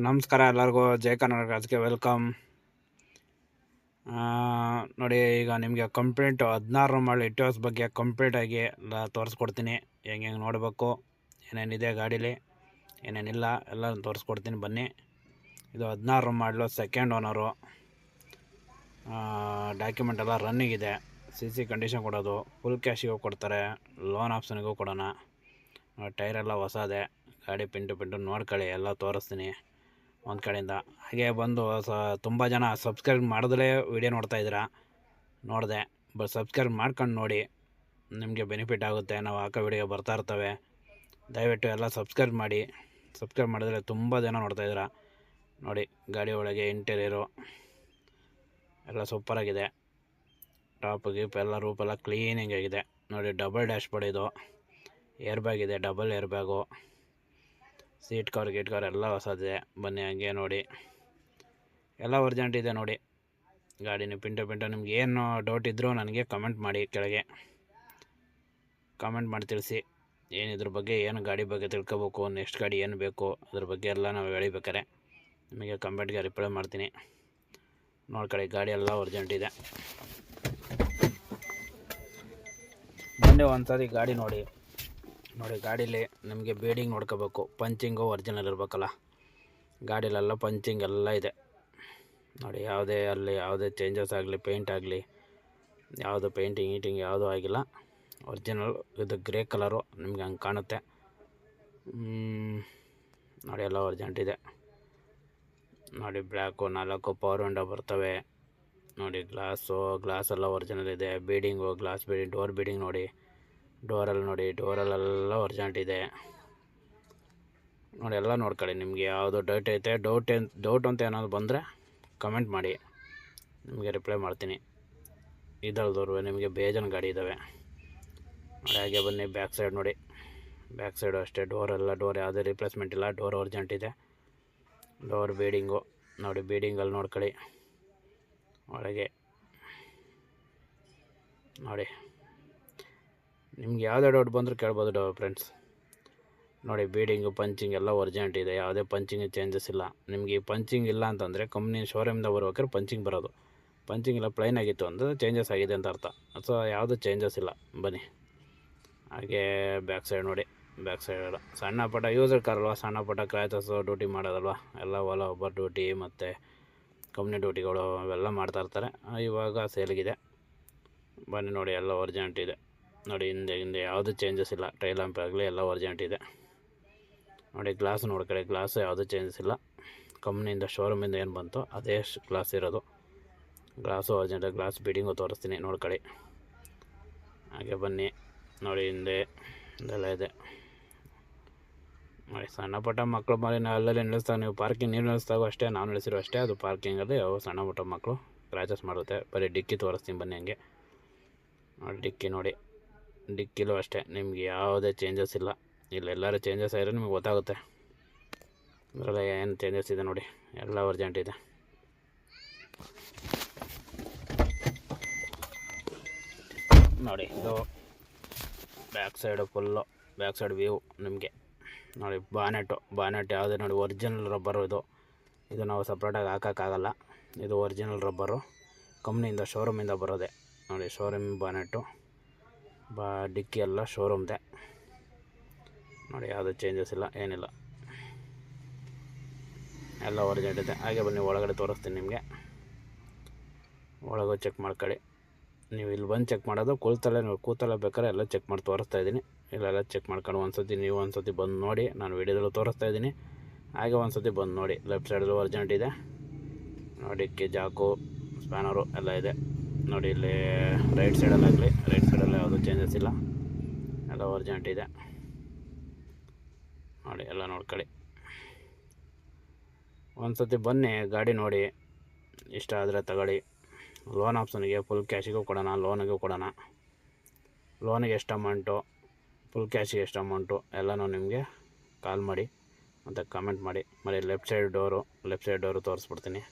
ನಮಸ್ಕಾರ ಎಲ್ಲರಿಗೂ ಜೈ ಕನ್ನಡ ರಾಜ್ಗೆ ವೆಲ್ಕಮ್. ನೋಡಿ, ಈಗ ನಿಮಗೆ ಕಂಪ್ಲೀಟ್ 16 ಮಾಡಲ್ ಇಟಿಯೋಸ್ ಬಗ್ಗೆ ಕಂಪ್ಲೀಟಾಗಿ ಎಲ್ಲ ತೋರಿಸ್ಕೊಡ್ತೀನಿ. ಹೆಂಗೆ ನೋಡಬೇಕು, ಏನೇನಿದೆ ಗಾಡೀಲಿ, ಏನೇನಿಲ್ಲ ಎಲ್ಲ ತೋರಿಸ್ಕೊಡ್ತೀನಿ ಬನ್ನಿ. ಇದು 16 ಮಾಡಲು, ಸೆಕೆಂಡ್ ಓನರು. ಡಾಕ್ಯುಮೆಂಟ್ ಎಲ್ಲ ರನ್ನಿಂಗಿದೆ. CC ಕಂಡೀಷನ್ ಕೊಡೋದು, ಫುಲ್ ಕ್ಯಾಶಿಗೂ ಕೊಡ್ತಾರೆ, ಲೋನ್ ಆಪ್ಷನ್ಗೂ ಕೊಡೋಣ. ಟೈರೆಲ್ಲ ಹೊಸದೇ, ಗಾಡಿ ಪಿಂಟು ನೋಡ್ಕೊಳ್ಳಿ, ಎಲ್ಲ ತೋರಿಸ್ತೀನಿ ಒಂದು ಕಡೆಯಿಂದ. ಹಾಗೆ ಬಂದು ತುಂಬ ಜನ ಸಬ್ಸ್ಕ್ರೈಬ್ ಮಾಡಿದ್ರೆ ವಿಡಿಯೋ ನೋಡ್ತಾಯಿದ್ದೀರಾ, ನೋಡಿದೆ. ಸಬ್ಸ್ಕ್ರೈಬ್ ಮಾಡ್ಕೊಂಡು ನೋಡಿ, ನಿಮಗೆ ಬೆನಿಫಿಟ್ ಆಗುತ್ತೆ. ನಾವು ಹಾಕೋ ವಿಡಿಯೋ ಬರ್ತಾ ಇರ್ತವೆ. ದಯವಿಟ್ಟು ಎಲ್ಲ ಸಬ್ಸ್ಕ್ರೈಬ್ ಮಾಡಿ. ಸಬ್ಸ್ಕ್ರೈಬ್ ಮಾಡಿದ್ರೆ ತುಂಬ ಜನ ನೋಡ್ತಾಯಿದ್ದೀರಾ. ನೋಡಿ, ಗಾಡಿ ಒಳಗೆ ಇಂಟೀರಿಯರು ಎಲ್ಲ ಸೂಪರಾಗಿದೆ. ಟಾಪ್ ಗೀಪ್ ಎಲ್ಲ ರೂಪೆಲ್ಲ ಕ್ಲೀನಿಂಗ್ ಆಗಿದೆ. ನೋಡಿ, ಡಬಲ್ ಡ್ಯಾಶ್ ಬೋರ್ಡ್ ಇದು, ಏರ್ ಬ್ಯಾಗ್ ಇದೆ, double air bag, seat cover ಎಲ್ಲ ಹೊಸದಿದೆ. ಬನ್ನಿ, ಹಂಗೆ ನೋಡಿ, ಎಲ್ಲ ಒರ್ಜೆಂಟ್ ಇದೆ. ನೋಡಿ, ಗಾಡಿನ ಪಿಂಟು ನಿಮ್ಗೆ ಏನು ಡೌಟ್ ಇದ್ದರೂ ನನಗೆ ಕಮೆಂಟ್ ಮಾಡಿ, ಕೆಳಗೆ ಕಮೆಂಟ್ ಮಾಡಿ ತಿಳಿಸಿ. ಏನಿದ್ರ ಬಗ್ಗೆ, ಏನು ಗಾಡಿ ಬಗ್ಗೆ ತಿಳ್ಕೊಬೇಕು, ನೆಕ್ಸ್ಟ್ ಗಾಡಿ ಏನು ಬೇಕು, ಅದ್ರ ಬಗ್ಗೆ ಎಲ್ಲ ನಾವು ಹೇಳಿಬೇಕಾರೆ ನಿಮಗೆ ಕಮೆಂಟ್ಗೆ ರಿಪ್ಲೈ ಮಾಡ್ತೀನಿ. ನೋಡ್ಕೊಳ್ಳಿ, ಗಾಡಿ ಎಲ್ಲ ಒರ್ಜೆಂಟ್ ಇದೆ. ಬನ್ನಿ ಒಂದ್ಸರಿ ಗಾಡಿ ನೋಡಿ. ಗಾಡೀಲಿ ನಿಮಗೆ ಬೇಡಿಂಗ್ ನೋಡ್ಕೋಬೇಕು, ಪಂಚಿಂಗು ಒರಿಜಿನಲ್ ಇರಬೇಕಲ್ಲ. ಗಾಡೀಲೆಲ್ಲ ಪಂಚಿಂಗ್ ಎಲ್ಲ ಇದೆ. ನೋಡಿ, ಯಾವುದೇ ಚೇಂಜಸ್ ಆಗಲಿ, ಪೇಂಟ್ ಆಗಲಿ, ಯಾವುದು ಪೇಂಟಿಂಗ್ ಯಾವುದೂ ಆಗಿಲ್ಲ. ಒರಿಜಿನಲ್. ಇದು ಗ್ರೇ ಕಲರು, ನಿಮ್ಗೆ ಹಂಗೆ ಕಾಣುತ್ತೆ. ನೋಡಿ, ಎಲ್ಲ ಒರ್ಜೆಂಟ್ ಇದೆ. ನೋಡಿ, ಬ್ಲ್ಯಾಕು 4 ಪವರ್ ವಿಂಡೋ ಬರ್ತವೆ. ನೋಡಿ, ಗ್ಲಾಸ್ ಎಲ್ಲ ಒರಿಜಿನಲ್ ಇದೆ. ಬೀಡಿಂಗು, ಗ್ಲಾಸ್ ಬೀಡಿಂಗ್, ಡೋರ್ ಬೀಡಿಂಗ್ ನೋಡಿ. ಡೋರಲ್ಲೆಲ್ಲ ಒರ್ಜೆಂಟ್ ಇದೆ. ನೋಡಿ, ಎಲ್ಲ ನೋಡ್ಕೊಳ್ಳಿ. ನಿಮಗೆ ಯಾವುದು ಡೌಟ್ ಐತೆ, ಡೌಟ್ ಅಂತ ಏನಾದ್ರು ಬಂದರೆ ಕಮೆಂಟ್ ಮಾಡಿ, ನಿಮಗೆ ರಿಪ್ಲೈ ಮಾಡ್ತೀನಿ. ಇದಲ್ದವ್ರು ನಿಮಗೆ ಬೇಜಾನ್ ಗಾಡಿ ಇದ್ದಾವೆ. ನೋಡಿ, ಹಾಗೆ ಬನ್ನಿ, ಬ್ಯಾಕ್ ಸೈಡ್ ನೋಡಿ. ಬ್ಯಾಕ್ ಸೈಡು ಅಷ್ಟೇ, ಡೋರ್ ಯಾವುದೇ ರಿಪ್ಲೇಸ್ಮೆಂಟ್ ಇಲ್ಲ. ಡೋರ್ ಒರ್ಜೆಂಟ್ ಇದೆ. ಡೋರ್ ಬೀಡಿಂಗು ನೋಡಿ, ಬೀಡಿಂಗಲ್ಲಿ ನೋಡ್ಕೊಳ್ಳಿ. ಒಳಗೆ ನೋಡಿ, ನಿಮ್ಗೆ ಯಾವುದೇ ಡೌಟ್ ಬಂದರೂ ಕೇಳ್ಬೋದು ಫ್ರೆಂಡ್ಸ್. ನೋಡಿ, ಬೀಡಿಂಗು, ಪಂಚಿಂಗ್ ಎಲ್ಲ ಒರ್ಜೆಂಟ್ ಇದೆ. ಯಾವುದೇ ಪಂಚಿಂಗ್ ಚೇಂಜಸ್ ಇಲ್ಲ. ನಿಮಗೆ ಈ ಪಂಚಿಂಗ್ ಇಲ್ಲ ಅಂತಂದರೆ ಕಂಪ್ನಿ ಶೋರೂಮಿಂದ ಬರ್ಬೇಕಾದ್ರೆ ಪಂಚಿಂಗ್ ಬರೋದು. ಪಂಚಿಂಗ್ ಇಲ್ಲ, ಪ್ಲೈನ್ ಆಗಿತ್ತು ಅಂದರೆ ಚೇಂಜಸ್ ಆಗಿದೆ ಅಂತ ಅರ್ಥ. ಅಥವಾ ಯಾವುದೂ ಚೇಂಜಸ್ ಇಲ್ಲ. ಬನ್ನಿ, ಹಾಗೆ ಬ್ಯಾಕ್ ಸೈಡ್ ನೋಡಿ. ಬ್ಯಾಕ್ ಸೈಡ್ ಸಣ್ಣ ಪುಟ್ಟ ಯೂಸರ್ ಕಾರ್ ಅಲ್ವಾ, ಸಣ್ಣ ಪುಟ್ಟ ಕ್ರಾಚಸ್ಸು ಡ್ಯೂಟಿ ಮಾಡೋದಲ್ವ, ಎಲ್ಲ ಒಬ್ಬರು ಡ್ಯೂಟಿ ಮತ್ತು ಕಂಪ್ನಿ ಡ್ಯೂಟಿಗಳು ಅವೆಲ್ಲ ಮಾಡ್ತಾಯಿರ್ತಾರೆ. ಇವಾಗ ಸೇಲ್ಗಿದೆ. ಬನ್ನಿ ನೋಡಿ, ಎಲ್ಲ ಒರ್ಜೆಂಟ್ ಇದೆ. ನೋಡಿ, ಹಿಂದೆ ಯಾವುದೂ ಚೇಂಜಸ್ ಇಲ್ಲ. ಟೈಲ್ ಲ್ಯಾಂಪ್ ಆಗಲಿ ಎಲ್ಲ ಒರ್ಜೆಂಟ್ ಇದೆ. ನೋಡಿ, ಗ್ಲಾಸ್ ನೋಡ್ಕೊಳ್ಳಿ. ಗ್ಲಾಸ್ ಯಾವುದೂ ಚೇಂಜಸ್ ಇಲ್ಲ. ಕಂಪ್ನಿಯಿಂದ ಶೋರೂಮಿಂದ ಏನು ಬಂತು ಅದೇ ಗ್ಲಾಸ್ ಇರೋದು. ಗ್ಲಾಸು ಒರ್ಜೆಂಟ್. ಗ್ಲಾಸ್ ಬೀಡಿಂಗು ತೋರಿಸ್ತೀನಿ, ನೋಡ್ಕೊಳ್ಳಿ. ಹಾಗೆ ಬನ್ನಿ, ನೋಡಿ, ಹಿಂದೆ ಇದೆಲ್ಲ ಇದೆ. ನೋಡಿ, ಸಣ್ಣ ಪುಟ್ಟ ಮಕ್ಕಳು ಮಾಡಿ ಅಲ್ಲಲ್ಲಿ ನಿಲ್ಲಿಸ್ತಾಗ, ನೀವು ಪಾರ್ಕಿಂಗ್ ನೀರು ನಿಲ್ಲಿಸ್ತಾಗೋ ಅಷ್ಟೇ, ನಾವು ನಿಲ್ಲಿಸಿರೋ ಅಷ್ಟೇ. ಅದು ಪಾರ್ಕಿಂಗಲ್ಲಿ ಯಾವ ಸಣ್ಣ ಪುಟ್ಟ ಮಕ್ಕಳು ಕ್ರಾಚಸ್ ಮಾಡುತ್ತೆ. ಬರೀ ಡಿಕ್ಕಿ ತೋರಿಸ್ತೀನಿ ಬನ್ನಿ. ಹಂಗೆ ನೋಡಿ, ಡಿಕ್ಕಿ ನೋಡಿ. ಡಿಕ್ಕಿಲೂ ಅಷ್ಟೇ, ನಿಮ್ಗೆ ಯಾವುದೇ ಚೇಂಜಸ್ ಇಲ್ಲ. ಇಲ್ಲೆಲ್ಲರೂ ಚೇಂಜಸ್ ಆಗಿರೋ ನಿಮಗೆ ಗೊತ್ತಾಗುತ್ತೆ. ಅದರಲ್ಲಿ ಏನು ಚೇಂಜಸ್ ಇದೆ ನೋಡಿ, ಎಲ್ಲ ಅರ್ಜೆಂಟ್ ಇದೆ. ನೋಡಿ, ಇದು back side full, back side view ನಿಮಗೆ. ನೋಡಿ, ಬಾನೆಟ್ ಯಾವುದೇ ನೋಡಿ, ಒರಿಜಿನಲ್ ರಬ್ಬರು ಇದು ನಾವು ಸಪ್ರೇಟಾಗಿ ಹಾಕೋಕ್ಕಾಗಲ್ಲ. ಇದು ಒರಿಜಿನಲ್ ರಬ್ಬರು, ಕಂಪ್ನಿಯಿಂದ ಶೋರೂಮಿಂದ ಬರೋದೆ. ನೋಡಿ, ಶೋರೂಮ್ ಬಾನೆಟ್ಟು, ಡಿಕ್ಕಿ ಎಲ್ಲ ಶೋರೂಮ್ದೆ. ನೋಡಿ, ಯಾವುದೇ ಚೇಂಜಸ್ ಇಲ್ಲ, ಏನಿಲ್ಲ, ಎಲ್ಲ ಒರಿಜಿನಲ್ ಇದೆ. ಹಾಗೆ ಬನ್ನಿ, ಒಳಗಡೆ ತೋರಿಸ್ತೀನಿ ನಿಮಗೆ. ಒಳಗೆ ಚೆಕ್ ಮಾಡ್ಕೊಳ್ಳಿ. ನೀವು ಇಲ್ಲಿ ಬಂದು ಚೆಕ್ ಮಾಡೋದು, ಕೂತಲ್ಲೇ ಬೇಕಾದ್ರೆ ಎಲ್ಲ ಚೆಕ್ ಮಾಡಿ ತೋರಿಸ್ತಾ ಇದ್ದೀನಿ. ಇಲ್ಲೆಲ್ಲ ಚೆಕ್ ಮಾಡ್ಕೊಂಡು ನೀವು ಒಂದು ಸತಿ ಬಂದು ನೋಡಿ. ನಾನು ವೀಡಿಯೋದಲ್ಲೂ ತೋರಿಸ್ತಾ ಇದ್ದೀನಿ. ಹಾಗೆ ಒಂದು ಸತಿ ಬಂದು ನೋಡಿ. ಲೆಫ್ಟ್ ಸೈಡಲ್ಲೂ ಒರಿಜಿನಲ್ ಇದೆ. ನೋಡಿ, ಜಾಕು, ಸ್ಪ್ಯಾನರು ಎಲ್ಲ ಇದೆ. ನೋಡಿ, ಇಲ್ಲಿ ರೈಟ್ ಸೈಡಲ್ಲಾಗಲಿ, ರೈಟ್ ಸೈಡಲ್ಲಿ ಯಾವುದೂ ಚೇಂಜಸ್ ಇಲ್ಲ, ಎಲ್ಲ ಒರಿಜಿನಲ್ ಇದೆ. ನೋಡಿ, ಎಲ್ಲ ನೋಡ್ಕೊಳ್ಳಿ. ಒಂದು ಸತಿ ಬನ್ನಿ, ಗಾಡಿ ನೋಡಿ, ಇಷ್ಟ ಆದರೆ ತಗೊಳ್ಳಿ. ಲೋನ್ ಆಪ್ಷನ್ಗೆ, ಫುಲ್ ಕ್ಯಾಶಿಗೂ ಕೊಡೋಣ, ಲೋನಿಗೂ ಕೊಡೋಣ. ಲೋನಿಗೆ ಎಷ್ಟು ಅಮೌಂಟು, ಫುಲ್ ಕ್ಯಾಶಿಗೆ ಎಷ್ಟು ಅಮೌಂಟು ಎಲ್ಲನೂ ನಿಮಗೆ ಕಾಲ್ ಮಾಡಿ ಮತ್ತು ಕಮೆಂಟ್ ಮಾಡಿ. ಮತ್ತು ಲೆಫ್ಟ್ ಸೈಡ್ ಡೋರು ತೋರಿಸ್ಬಿಡ್ತೀನಿ.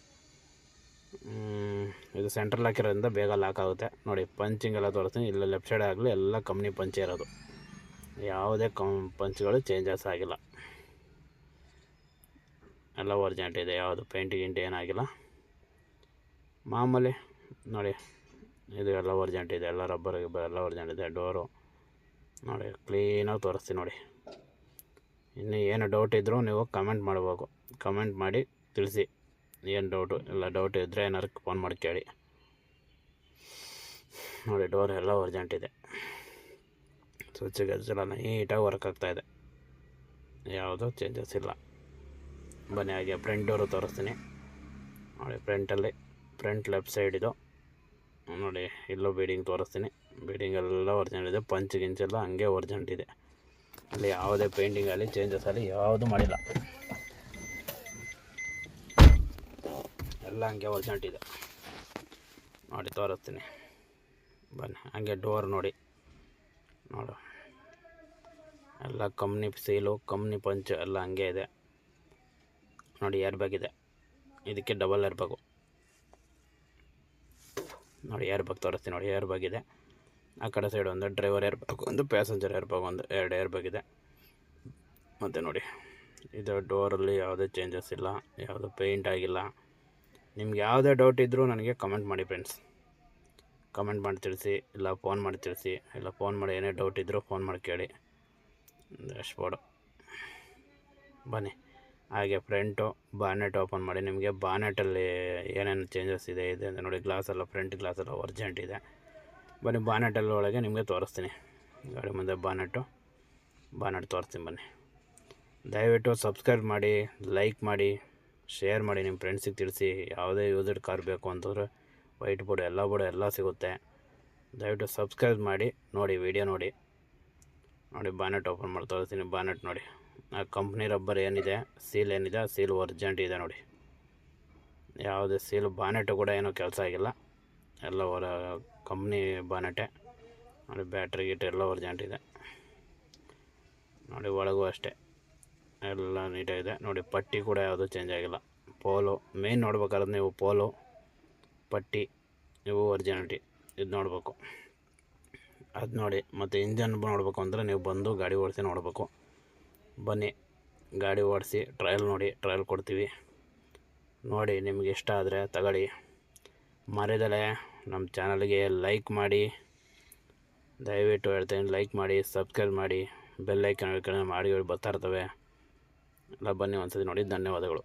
ಇದು ಸೆಂಟ್ರಲ್ ಹಾಕಿರೋದ್ರಿಂದ ಬೇಗ ಲಾಕ್ ಆಗುತ್ತೆ. ನೋಡಿ, ಪಂಚಿಂಗ್ ಎಲ್ಲ ತೋರಿಸ್ತೀನಿ. ಇಲ್ಲ ಲೆಫ್ಟ್ ಸೈಡ್ ಆಗಲಿ ಎಲ್ಲ ಕಂಪ್ನಿ ಪಂಚೇ ಇರೋದು. ಯಾವುದೇ ಪಂಚ್ಗಳು ಚೇಂಜಸ್ ಆಗಿಲ್ಲ. ಎಲ್ಲ ಒರ್ಜಿನಲ್ ಇದೆ, ಯಾವುದು ಪೇಂಟ್ ಗಿಂಟ್ ಏನಾಗಿಲ್ಲ. ಮಾಮೂಲಿ ನೋಡಿ, ಇದು ಎಲ್ಲ ಒರ್ಜಿನಲ್ ಇದೆ, ಎಲ್ಲ ರಬ್ಬರ್ ಎಲ್ಲ ಒರ್ಜಿನಲ್ ಇದೆ. ಡೋರು ನೋಡಿ ಕ್ಲೀನಾಗಿ ತೋರಿಸ್ತೀನಿ ನೋಡಿ. ಇನ್ನು ಏನು ಡೌಟ್ ಇದ್ದರೂ ನೀವು ಕಮೆಂಟ್ ಮಾಡಬೇಕು, ಕಮೆಂಟ್ ಮಾಡಿ ತಿಳಿಸಿ. ಏನು ಡೌಟು, ಎಲ್ಲ ಡೌಟ್ ಇದ್ದರೆ ಏನಾರು ಫೋನ್ ಮಾಡಿ ಕೇಳಿ. ನೋಡಿ ಡೋರ್ ಎಲ್ಲ ಒರ್ಜಿನಲ್ ಇದೆ, ಸ್ವಿಚ್ ಗಚ್ಚೆಲ್ಲ ನೀಟಾಗಿ ವರ್ಕ್ ಆಗ್ತಾಯಿದೆ, ಯಾವುದೂ ಚೇಂಜಸ್ ಇಲ್ಲ. ಬನ್ನಿ ಹಾಗೆ ಫ್ರಂಟ್ ಡೋರು ತೋರಿಸ್ತೀನಿ ನೋಡಿ. ಫ್ರಂಟ್ ಲೆಫ್ಟ್ ಸೈಡ್ ಇದು ನೋಡಿ, ಇಲ್ಲೂ ಬೀಡಿಂಗ್ ತೋರಿಸ್ತೀನಿ. ಬೀಡಿಂಗ್ ಎಲ್ಲ ಒರ್ಜಿನಲ್ ಇದೆ, ಪಂಚ್ ಗಿಂಚೆಲ್ಲ ಹಂಗೆ ಒರ್ಜಿನಲ್ ಇದೆ. ಅಲ್ಲಿ ಯಾವುದೇ ಪೇಂಟಿಂಗ್ ಆಗಲಿ ಚೇಂಜಸ್ ಆಗಲಿ ಯಾವುದೂ ಮಾಡಿಲ್ಲ, ಎಲ್ಲ ಹಂಗೆ ಒರ್ಜಿನಲ್ ಇದೆ ನೋಡಿ. ತೋರಿಸ್ತೀನಿ ಬನ್ನಿ ಹಾಗೆ. ಡೋರ್ ನೋಡಿ ಎಲ್ಲ ಕಂಪ್ನಿ ಸೀಲು, ಕಂಪ್ನಿ ಪಂಚ್ ಎಲ್ಲ ಹಂಗೆ ಇದೆ ನೋಡಿ. ಏರ್ ಬ್ಯಾಗ್ ಇದೆ, ಇದಕ್ಕೆ ಡಬಲ್ ಏರ್ ಬ್ಯಾಗು ನೋಡಿ. ಏರ್ ಬ್ಯಾಗ್ ತೋರಿಸ್ತೀನಿ ನೋಡಿ, ಏರ್ ಬ್ಯಾಗ್ ಇದೆ. ಆ ಕಡೆ ಸೈಡ್ ಒಂದು ಡ್ರೈವರ್ ಏರ್ ಬ್ಯಾಗ್, ಒಂದು ಪ್ಯಾಸೆಂಜರ್ ಏರ್ ಬ್ಯಾಗ್, ಒಂದು 2 ಏರ್ ಬ್ಯಾಗ್ ಇದೆ. ಮತ್ತು ನೋಡಿ ಇದು ಡೋರಲ್ಲಿ ಯಾವುದೇ ಚೇಂಜಸ್ ಇಲ್ಲ, ಯಾವುದೂ ಪೇಂಟ್ ಆಗಿಲ್ಲ. ನಿಮ್ಗೆ ಯಾವುದೇ ಡೌಟ್ ಇದ್ದರೂ ನನಗೆ ಕಮೆಂಟ್ ಮಾಡಿ ಫ್ರೆಂಡ್ಸ್, ಕಮೆಂಟ್ ಮಾಡಿ ತಿಳಿಸಿ, ಇಲ್ಲ ಫೋನ್ ಮಾಡಿ ತಿಳಿಸಿ. ಇಲ್ಲ ಫೋನ್ ಮಾಡಿ ಏನೇ ಡೌಟ್ ಇದ್ದರೂ ಫೋನ್ ಮಾಡಿ ಕೇಳಿ. ಡ್ಯಾಶ್ಬೋರ್ಡು ಬನ್ನಿ ಹಾಗೆ. ಫ್ರಂಟು ಬಾನೆಟ್ ಓಪನ್ ಮಾಡಿ, ನಿಮಗೆ ಬಾನೆಟಲ್ಲಿ ಏನೇನು ಚೇಂಜಸ್ ಇದೆ ಅಂತ ನೋಡಿ. ಗ್ಲಾಸೆಲ್ಲ ಫ್ರಂಟ್ ಗ್ಲಾಸೆಲ್ಲ ಒರ್ಜಿನಲ್ ಇದೆ. ಬನ್ನಿ ಬಾನೆಟಲ್ಲಿ ಒಳಗೆ ನಿಮಗೆ ತೋರಿಸ್ತೀನಿ. ಗಾಡಿ ಮುಂದೆ ಬಾನೆಟ್ ತೋರಿಸ್ತೀನಿ ಬನ್ನಿ. ದಯವಿಟ್ಟು ಸಬ್ಸ್ಕ್ರೈಬ್ ಮಾಡಿ, ಲೈಕ್ ಮಾಡಿ, ಶೇರ್ ಮಾಡಿ, ನಿಮ್ಮ ಫ್ರೆಂಡ್ಸಿಗೆ ತಿಳಿಸಿ. ಯಾವುದೇ ಯೂಸ್ಡ್ ಕಾರ್ ಬೇಕು ಅಂತಂದರೆ ವೈಟ್ ಬೋರ್ಡ್ ಎಲ್ಲ ಸಿಗುತ್ತೆ. ದಯವಿಟ್ಟು ಸಬ್ಸ್ಕ್ರೈಬ್ ಮಾಡಿ ನೋಡಿ, ವಿಡಿಯೋ ನೋಡಿ. ಬಾನೆಟ್ ಓಪನ್ ಮಾಡಿ ತೋರಿಸ್ತೀನಿ. ಬಾನೆಟ್ ನೋಡಿ, ಆ ಕಂಪ್ನಿ ರಬ್ಬರ್ ಏನಿದೆ, ಸೀಲ್ ಏನಿದೆ, ಆ ಸೀಲ್ ಒರ್ಜಿನಲ್ ಇದೆ ನೋಡಿ. ಯಾವುದೇ ಸೀಲ್ ಬಾನೆಟು ಕೂಡ ಏನೂ ಕೆಲಸ ಆಗಿಲ್ಲ, ಎಲ್ಲ ಕಂಪ್ನಿ ಬಾನೆಟೆ ನೋಡಿ. ಬ್ಯಾಟ್ರಿ ಗೀಟ್ ಎಲ್ಲ ಒರ್ಜಿನಲ್ ಇದೆ ನೋಡಿ. ಒಳಗೂ ಅಷ್ಟೇ ಎಲ್ಲ ನೀಟಾಗಿದೆ ನೋಡಿ. ಪಟ್ಟಿ ಕೂಡ ಯಾವುದೂ ಚೇಂಜ್ ಆಗಿಲ್ಲ. ಪೋಲು ಮೇನ್ ನೋಡ್ಬೇಕಾದ್ರೆ ನೀವು ಪೋಲು ಪಟ್ಟಿ ಇವು ಒರ್ಜಿನಾಲಿಟಿ ಇದು ನೋಡಬೇಕು, ಅದು ನೋಡಿ. ಮತ್ತು ಇಂಜನ್ ನೋಡಬೇಕು ಅಂದರೆ ನೀವು ಬಂದು ಗಾಡಿ ಓಡಿಸಿ ನೋಡಬೇಕು. ಬನ್ನಿ ಗಾಡಿ ಓಡಿಸಿ ಟ್ರಯಲ್ ನೋಡಿ, ಟ್ರಯಲ್ ಕೊಡ್ತೀವಿ ನೋಡಿ. ನಿಮಗೆ ಇಷ್ಟ ಆದರೆ ತಗೊಳ್ಳಿ. ಮರೆಯದಲೇ ನಮ್ಮ ಚಾನಲ್ಗೆ ಲೈಕ್ ಮಾಡಿ, ದಯವಿಟ್ಟು ಹೇಳ್ತೀನಿ, ಲೈಕ್ ಮಾಡಿ, ಸಬ್ಸ್ಕ್ರೈಬ್ ಮಾಡಿ, ಬೆಲ್ ಐಕಾನ್ ಮಾಡಿ ಬರ್ತಾ ಇರ್ತವೆ ಎಲ್ಲ. ಬನ್ನಿ ಒಂದ್ಸತಿ ನೋಡಿ. ಧನ್ಯವಾದಗಳು.